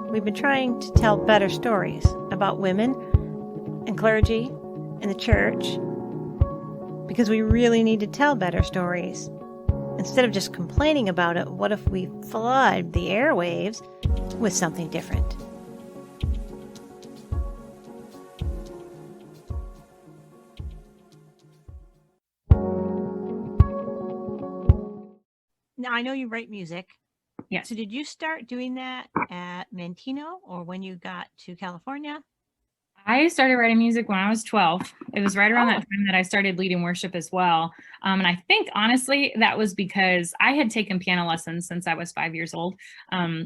we've been trying to tell better stories about women and clergy and the church because we really need to tell better stories. Instead of just complaining about it, what if we flood the airwaves with something different? Now, I know you write music. Yes. So did you start doing that at Mantino or when you got to California? I started writing music when I was 12. It was right around that time that I started leading worship as well. And I think, honestly, that was because I had taken piano lessons since I was 5 years old,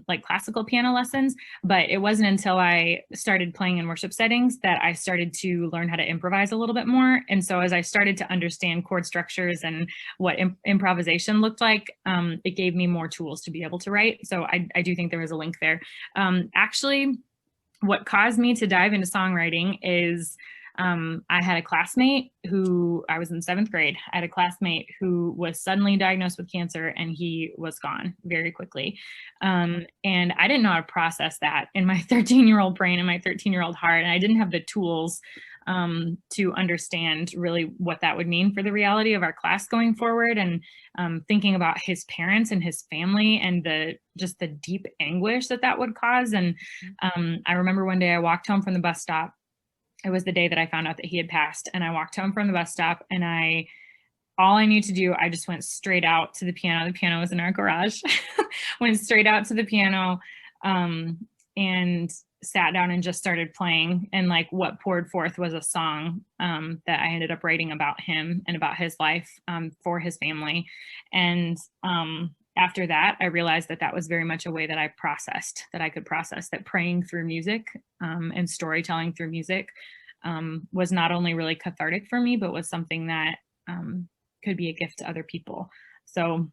like classical piano lessons. But it wasn't until I started playing in worship settings that I started to learn how to improvise a little bit more. And so as I started to understand chord structures and what improvisation looked like, it gave me more tools to be able to write. So I do think there was a link there. Actually, what caused me to dive into songwriting is I had a classmate who, I was in 7th grade. I had a classmate who was suddenly diagnosed with cancer and he was gone very quickly. And I didn't know how to process that in my 13-year-old brain and my 13-year-old heart. And I didn't have the tools to understand really what that would mean for the reality of our class going forward. And thinking about his parents and his family and just the deep anguish that would cause. And I remember one day I walked home from the bus stop. It was the day that I found out that he had passed. And I walked home from the bus stop and all I knew to do, I just went straight out to the piano. The piano was in our garage. Went straight out to the piano and sat down and just started playing. And like what poured forth was a song that I ended up writing about him and about his life for his family. And after that, I realized that was very much a way that I could process, that praying through music and storytelling through music was not only really cathartic for me, but was something that could be a gift to other people. So